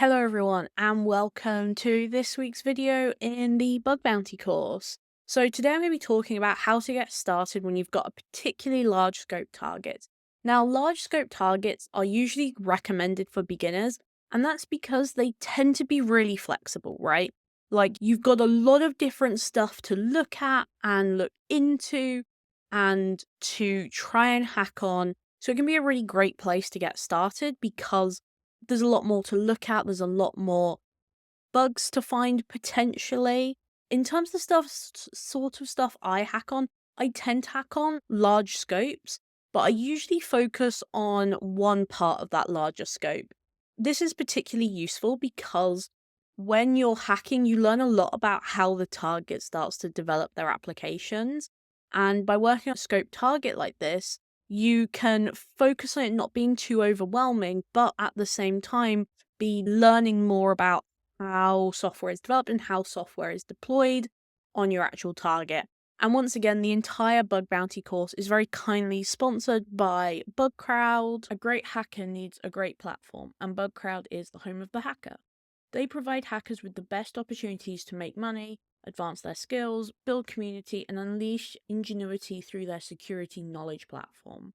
Hello everyone and welcome to this week's video in the bug bounty course. So today I'm going to be talking about how to get started when you've got a particularly large scope target. Now large scope targets are usually recommended for beginners, and that's because they tend to be really flexible, right? Like you've got a lot of different stuff to look at and look into and to try and hack on. So it can be a really great place to get started because there's a lot more to look at, there's a lot more bugs to find potentially. In terms of the sort of stuff I hack on, I tend to hack on large scopes, but I usually focus on one part of that larger scope. This is particularly useful because when you're hacking, you learn a lot about how the target starts to develop their applications. And by working on a scope target like this, you can focus on it not being too overwhelming, but at the same time, be learning more about how software is developed and how software is deployed on your actual target. And once again, the entire bug bounty course is very kindly sponsored by BugCrowd. A great hacker needs a great platform, and BugCrowd is the home of the hacker. They provide hackers with the best opportunities to make money, advance their skills, build community, and unleash ingenuity through their security knowledge platform.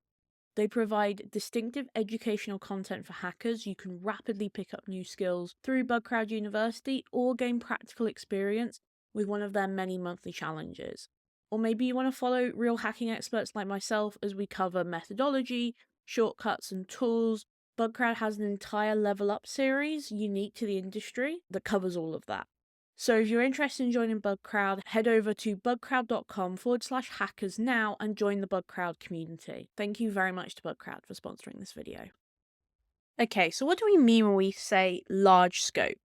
They provide distinctive educational content for hackers. You can rapidly pick up new skills through BugCrowd University or gain practical experience with one of their many monthly challenges. Or maybe you want to follow real hacking experts like myself as we cover methodology, shortcuts, and tools. BugCrowd has an entire level up series unique to the industry that covers all of that. So if you're interested in joining BugCrowd, head over to bugcrowd.com/hackers now and join the BugCrowd community. Thank you very much to BugCrowd for sponsoring this video. Okay, so what do we mean when we say large scope?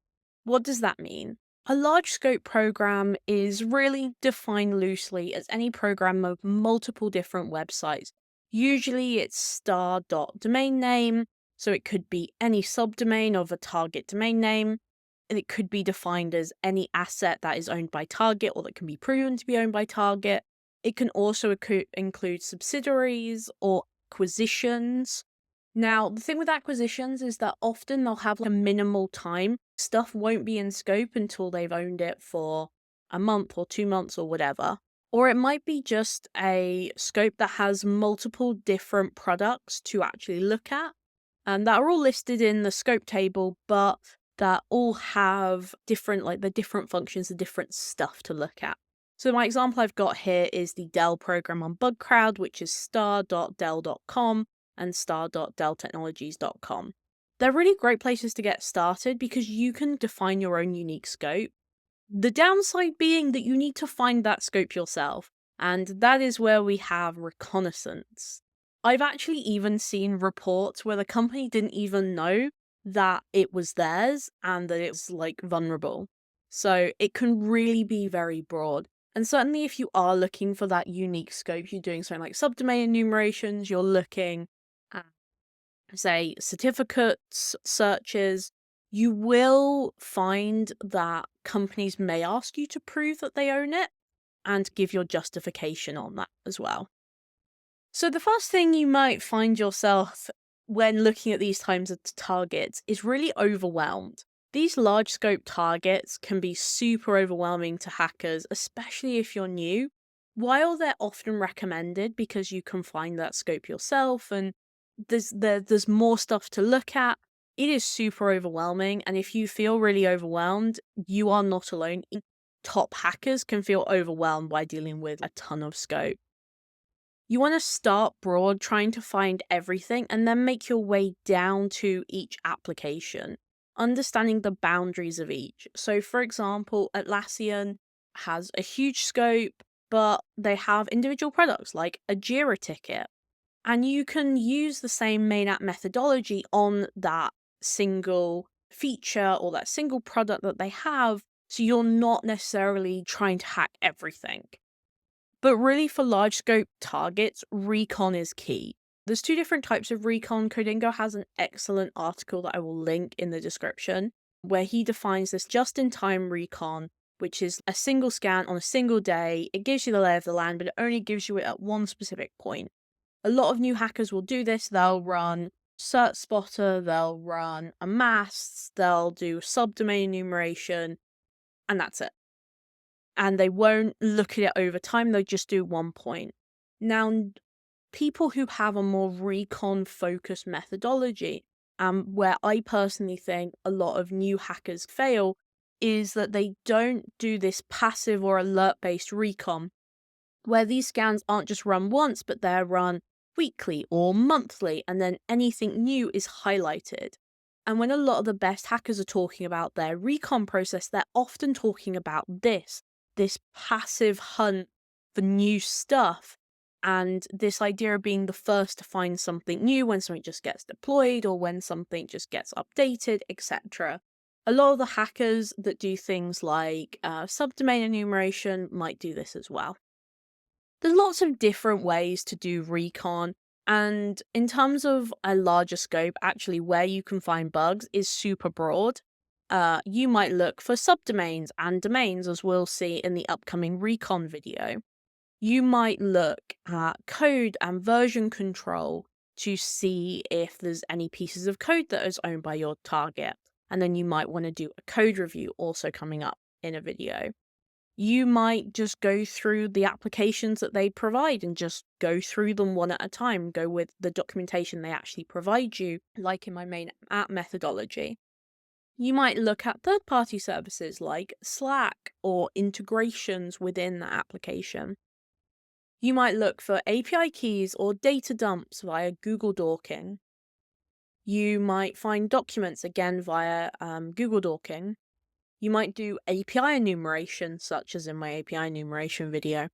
What does that mean? A large scope program is really defined loosely as any program of multiple different websites. Usually it's star.domain name, so it could be any subdomain of a target domain name. And it could be defined as any asset that is owned by Target or that can be proven to be owned by Target. It can also include subsidiaries or acquisitions. Now, the thing with acquisitions is that often they'll have like a minimal time. Stuff won't be in scope until they've owned it for a month or 2 months or whatever. Or it might be just a scope that has multiple different products to actually look at. And that are all listed in the scope table, but that all have different functions, the different stuff to look at. So my example I've got here is the Dell program on BugCrowd, which is star.dell.com and star.delltechnologies.com. They're really great places to get started because you can define your own unique scope. The downside being that you need to find that scope yourself, and that is where we have Reconnaissance. I've actually even seen reports where the company didn't even know that it was theirs and that it was vulnerable. So it can really be very broad. And certainly if you are looking for that unique scope, you're doing something like subdomain enumerations, you're looking at, say, certificates, searches, you will find that companies may ask you to prove that they own it and give your justification on that as well. So the first thing you might find yourself when looking at these types of targets is really overwhelmed. These large scope targets can be super overwhelming to hackers, especially if you're new. While they're often recommended because you can find that scope yourself and there's more stuff to look at, it is super overwhelming. And if you feel really overwhelmed, you are not alone. Top hackers can feel overwhelmed by dealing with a ton of scope. You want to start broad, trying to find everything, and then make your way down to each application, understanding the boundaries of each. So, for example, Atlassian has a huge scope, but they have individual products like a Jira ticket. And you can use the same main app methodology on that single feature or that single product that they have, so you're not necessarily trying to hack everything. But really, for large scope targets, recon is key. There's 2 different types of recon. Codingo has an excellent article that I will link in the description, where he defines this just-in-time recon, which is a single scan on a single day. It gives you the lay of the land, but it only gives you it at one specific point. A lot of new hackers will do this. They'll run cert spotter, they'll run a mass, they'll do subdomain enumeration, and that's it. And they won't look at it over time, they'll just do one point. Now, people who have a more recon focused methodology, where I personally think a lot of new hackers fail, is that they don't do this passive or alert based recon, where these scans aren't just run once, but they're run weekly or monthly, and then anything new is highlighted. And when a lot of the best hackers are talking about their recon process, they're often talking about this passive hunt for new stuff, and this idea of being the first to find something new when something just gets deployed or when something just gets updated, etc. A lot of the hackers that do things like subdomain enumeration might do this as well. There's lots of different ways to do recon, and in terms of a larger scope, actually where you can find bugs is super broad. You might look for subdomains and domains, as we'll see in the upcoming recon video. You might look at code and version control to see if there's any pieces of code that is owned by your target, and then you might want to do a code review, also coming up in a video. You might just go through the applications that they provide and just go through them one at a time, go with the documentation they actually provide you, like in my main app methodology. You might look at third-party services like Slack or integrations within that application. You might look for API keys or data dumps via Google Dorking. You might find documents again via Google Dorking. You might do API enumeration, such as in my API enumeration video,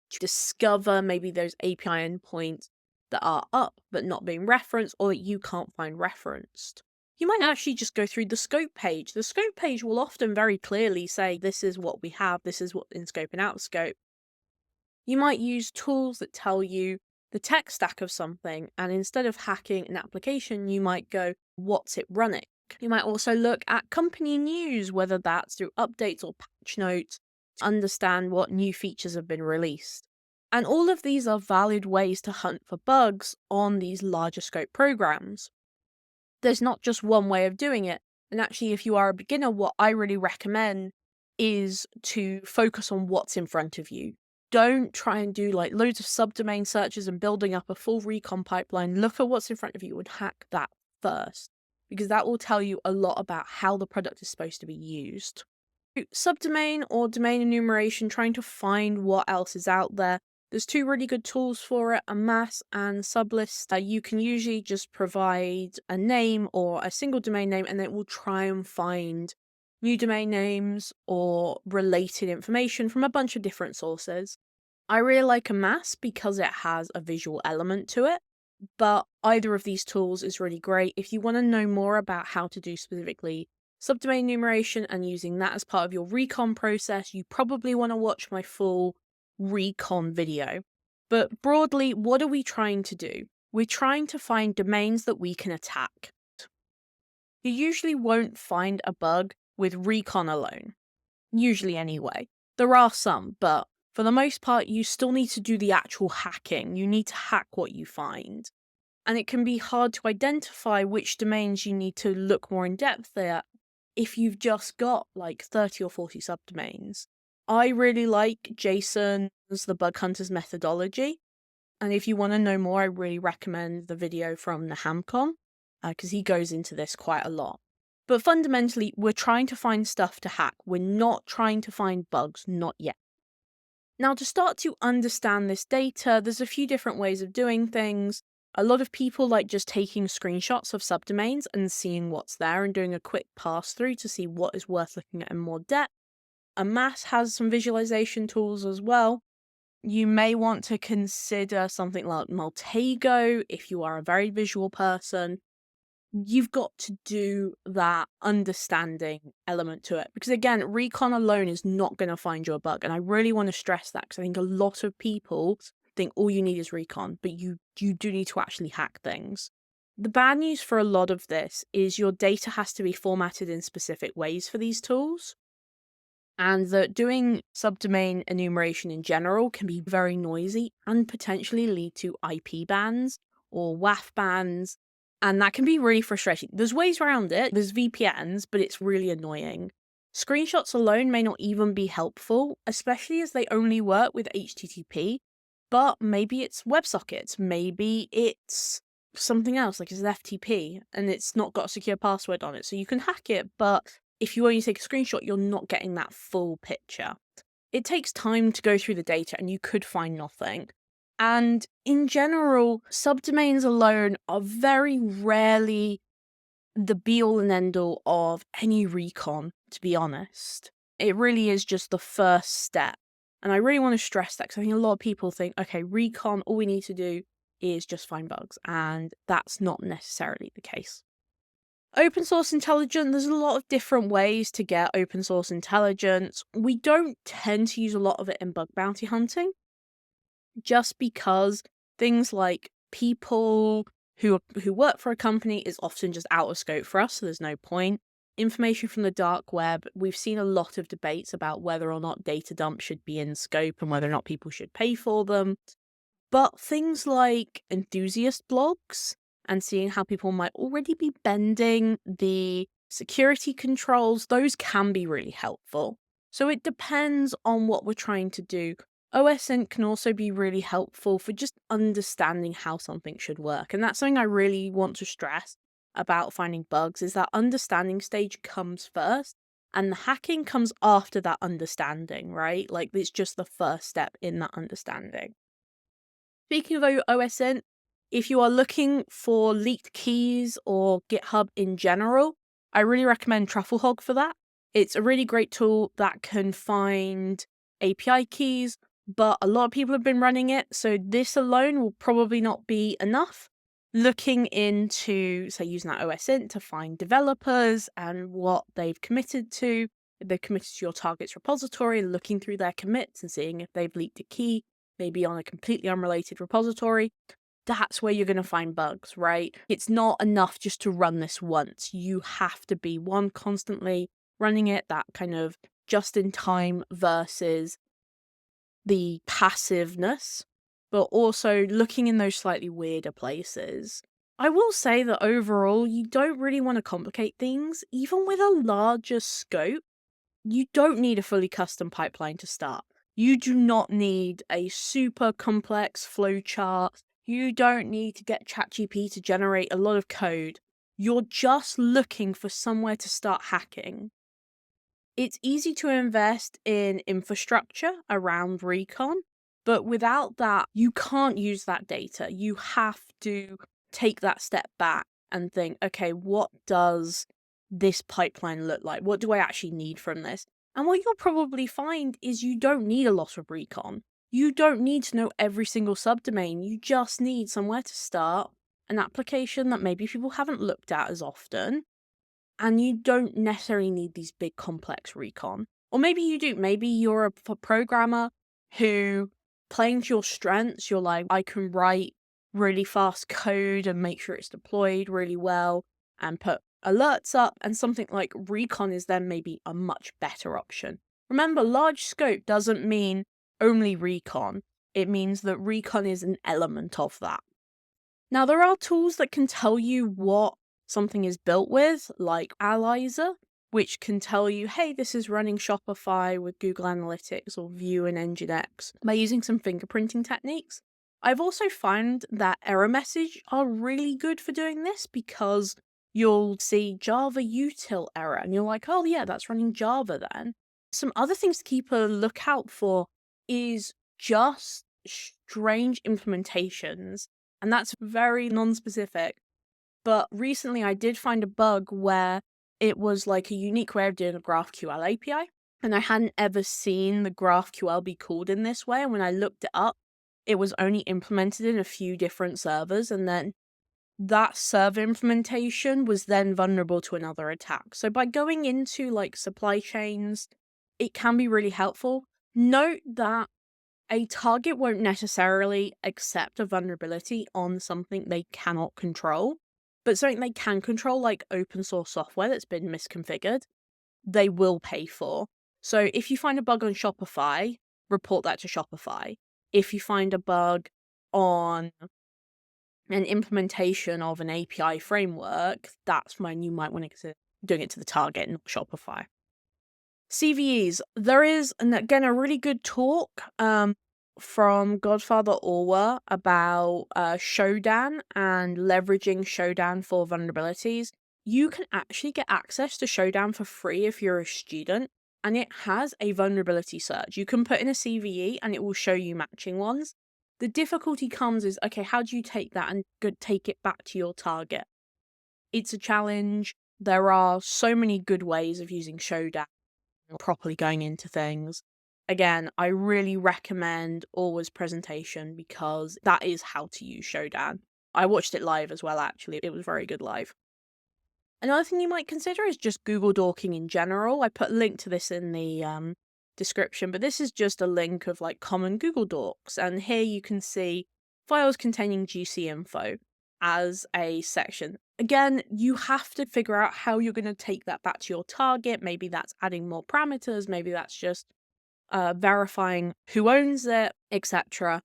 to discover maybe those API endpoints that are up but not being referenced or that you can't find referenced. You might actually just go through the scope page. The scope page will often very clearly say, this is what we have, this is what's in scope and out of scope. You might use tools that tell you the tech stack of something, and instead of hacking an application, you might go, what's it running? You might also look at company news, whether that's through updates or patch notes, to understand what new features have been released. And all of these are valid ways to hunt for bugs on these larger scope programs. There's not just one way of doing it. And actually, if you are a beginner, what I really recommend is to focus on what's in front of you. Don't try and do like loads of subdomain searches and building up a full recon pipeline. Look at what's in front of you and hack that first, because that will tell you a lot about how the product is supposed to be used. Subdomain or domain enumeration, trying to find what else is out there. There's two really good tools for it, a mass and sublist. You can usually just provide a name or a single domain name, and it will try and find new domain names or related information from a bunch of different sources. I really like a mass because it has a visual element to it, but either of these tools is really great. If you want to know more about how to do specifically subdomain enumeration and using that as part of your recon process, you probably want to watch my full recon video. But broadly, what are we trying to do? We're trying to find domains that we can attack. You usually won't find a bug with recon alone. Usually anyway. There are some, but for the most part, you still need to do the actual hacking. You need to hack what you find. And it can be hard to identify which domains you need to look more in depth at if you've just got like 30 or 40 subdomains. I really like Jason's The Bug Hunters methodology. And if you want to know more, I really recommend the video from the Hamcon, because he goes into this quite a lot. But fundamentally, we're trying to find stuff to hack. We're not trying to find bugs, not yet. Now, to start to understand this data, there's a few different ways of doing things. A lot of people like just taking screenshots of subdomains and seeing what's there and doing a quick pass through to see what is worth looking at in more depth. A mass has some visualization tools as well. You may want to consider something like Multago if you are a very visual person. You've got to do that understanding element to it, because again, recon alone is not going to find you a bug, and I really want to stress that because I think a lot of people think all you need is recon, but you do need to actually hack things. The bad news for a lot of this is your data has to be formatted in specific ways for these tools, and that doing subdomain enumeration in general can be very noisy and potentially lead to IP bans or WAF bans. And that can be really frustrating. There's ways around it, there's VPNs, but it's really annoying. Screenshots alone may not even be helpful, especially as they only work with HTTP, but maybe it's WebSockets, maybe it's something else, like it's an FTP, and it's not got a secure password on it, so you can hack it, but if you only take a screenshot, you're not getting that full picture. It takes time to go through the data, and you could find nothing. And in general, subdomains alone are very rarely the be-all and end-all of any recon, to be honest. It really is just the first step. And I really want to stress that, because I think a lot of people think, okay, recon, all we need to do is just find bugs, and that's not necessarily the case. Open source intelligence, there's a lot of different ways to get open source intelligence. We don't tend to use a lot of it in bug bounty hunting, just because things like people who work for a company is often just out of scope for us, so there's no point. Information from the dark web, we've seen a lot of debates about whether or not data dumps should be in scope and whether or not people should pay for them. But things like enthusiast blogs and seeing how people might already be bending the security controls, those can be really helpful. So it depends on what we're trying to do. OSINT can also be really helpful for just understanding how something should work. And that's something I really want to stress about finding bugs, is that understanding stage comes first and the hacking comes after that understanding, right? Like, it's just the first step in that understanding. Speaking of OSINT, if you are looking for leaked keys or GitHub in general, I really recommend Trufflehog for that. It's a really great tool that can find API keys, but a lot of people have been running it, so this alone will probably not be enough. Looking into, say, using that OSINT to find developers and what they've committed to. If they've committed to your target's repository, looking through their commits and seeing if they've leaked a key, maybe on a completely unrelated repository, that's where you're going to find bugs, right? It's not enough just to run this once. You have to be, one, constantly running it, that kind of just in time versus the passiveness, but also looking in those slightly weirder places. I will say that overall, you don't really want to complicate things. Even with a larger scope, you don't need a fully custom pipeline to start. You do not need a super complex flowchart. You don't need to get ChatGPT to generate a lot of code. You're just looking for somewhere to start hacking. It's easy to invest in infrastructure around recon, but without that, you can't use that data. You have to take that step back and think, okay, what does this pipeline look like? What do I actually need from this? And what you'll probably find is you don't need a lot of recon. You don't need to know every single subdomain. You just need somewhere to start, an application that maybe people haven't looked at as often, and you don't necessarily need these big complex recon. Or maybe you do. Maybe you're a programmer who, playing to your strengths, you're like, I can write really fast code and make sure it's deployed really well and put alerts up, and something like recon is then maybe a much better option. Remember, large scope doesn't mean only recon. It means that recon is an element of that. Now, there are tools that can tell you what something is built with, like Allyzer, which can tell you, hey, this is running Shopify with Google Analytics or Vue and Nginx by using some fingerprinting techniques. I've also found that error message are really good for doing this, because you'll see Java util error and you're like, oh yeah, that's running Java then. Some other things to keep a lookout for is just strange implementations, and that's very non-specific. But recently I did find a bug where it was like a unique way of doing a GraphQL API, and I hadn't ever seen the GraphQL be called in this way, and when I looked it up, it was only implemented in a few different servers, and then that server implementation was then vulnerable to another attack. So by going into like supply chains, it can be really helpful. Note that a target won't necessarily accept a vulnerability on something they cannot control, but something they can control, like open source software that's been misconfigured, they will pay for. So if you find a bug on Shopify, report that to Shopify. If you find a bug on an implementation of an API framework, that's when you might want to consider doing it to the target, not Shopify. CVEs. There is, and again, a really good talk from Godfather Orwa about Shodan and leveraging Shodan for vulnerabilities. You can actually get access to Shodan for free if you're a student, and it has a vulnerability search. You can put in a CVE and it will show you matching ones. The difficulty comes is, okay, how do you take that and take it back to your target? It's a challenge. There are so many good ways of using Shodan, properly going into things. Again, I really recommend Orwa's presentation because that is how to use Shodan. I watched it live as well, actually. It was very good live. Another thing you might consider is just Google dorking in general. I put a link to this in the description, but this is just a link of like common Google dorks. And here you can see files containing juicy info as a section. Again, you have to figure out how you're going to take that back to your target. Maybe that's adding more parameters. Maybe that's just verifying who owns it, etc.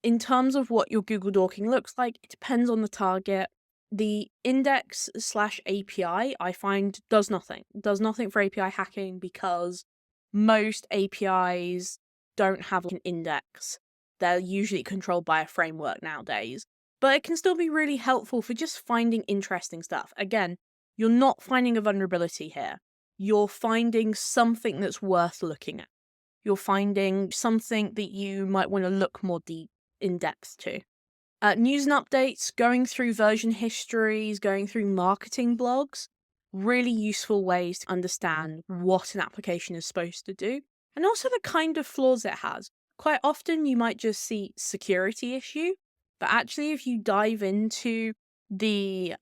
In terms of what your Google dorking looks like, it depends on the target. The index/API, I find, does nothing. Does nothing for API hacking because most APIs don't have an index. They're usually controlled by a framework nowadays. But it can still be really helpful for just finding interesting stuff. Again, you're not finding a vulnerability here. You're finding something that's worth looking at. You're finding something that you might want to look more deep in depth to. News and updates, going through version histories, going through marketing blogs, really useful ways to understand what an application is supposed to do, and also the kind of flaws it has. Quite often you might just see security issue, but actually if you dive into the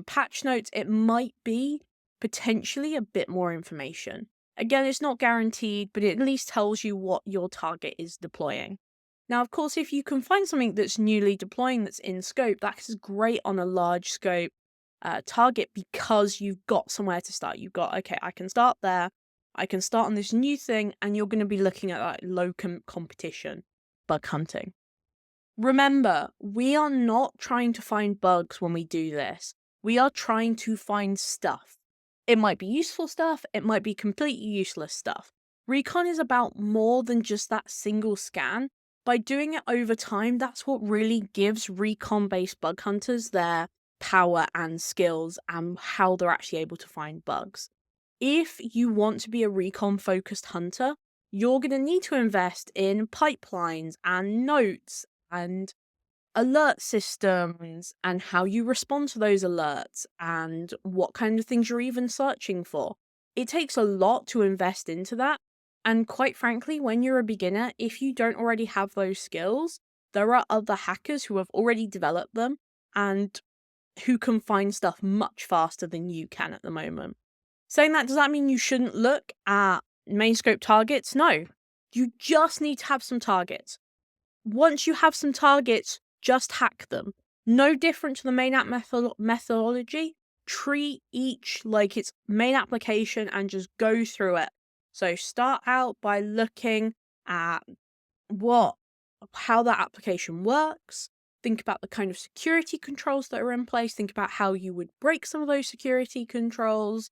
patch notes, it might be potentially a bit more information. Again, it's not guaranteed, but it at least tells you what your target is deploying. Now, of course, if you can find something that's newly deploying that's in scope, that is great on a large scope target because you've got somewhere to start. You've got, okay, I can start there. I can start on this new thing, and you're going to be looking at like low competition, bug hunting. Remember, we are not trying to find bugs when we do this. We are trying to find stuff. It might be useful stuff. It might be completely useless stuff. Recon is about more than just that single scan. By doing it over time, that's what really gives recon-based bug hunters their power and skills and how they're actually able to find bugs. If you want to be a recon-focused hunter, you're going to need to invest in pipelines and notes and alert systems and how you respond to those alerts and what kind of things you're even searching for. It takes a lot to invest into that. And quite frankly, when you're a beginner, if you don't already have those skills, there are other hackers who have already developed them and who can find stuff much faster than you can at the moment. Saying that, does that mean you shouldn't look at main scope targets? No. You just need to have some targets. Once you have some targets, just hack them. No different to the main app methodology. Treat each like its main application and just go through it. So start out by looking at how that application works. Think about the kind of security controls that are in place. Think about how you would break some of those security controls.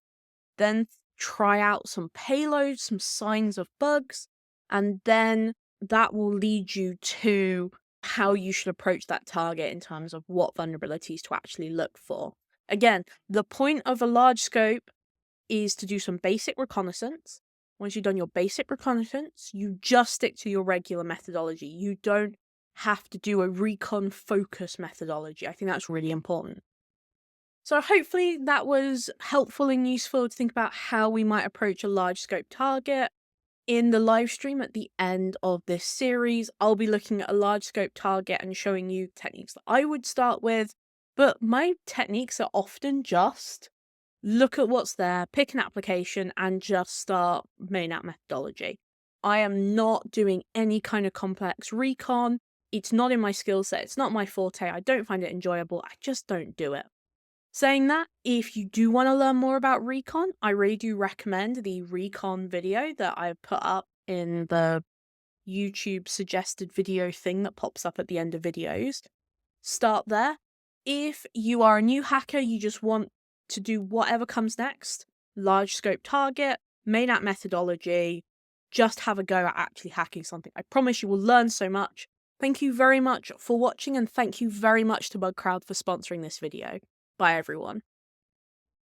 Then try out some payloads, some signs of bugs, and then that will lead you to how you should approach that target in terms of what vulnerabilities to actually look for. Again, the point of a large scope is to do some basic reconnaissance. Once you've done your basic reconnaissance, you just stick to your regular methodology. You don't have to do a recon focus methodology. I think that's really important. So hopefully that was helpful and useful to think about how we might approach a large scope target. In the live stream at the end of this series, I'll be looking at a large scope target and showing you techniques that I would start with. But my techniques are often just look at what's there, pick an application, and just start main app methodology. I am not doing any kind of complex recon. It's not in my skill set. It's not my forte. I don't find it enjoyable. I just don't do it. Saying that, if you do want to learn more about recon, I really do recommend the recon video that I put up in the YouTube suggested video thing that pops up at the end of videos. Start there. If you are a new hacker, you just want to do whatever comes next, large scope target, main app methodology, just have a go at actually hacking something. I promise you will learn so much. Thank you very much for watching, and thank you very much to BugCrowd for sponsoring this video. Bye everyone.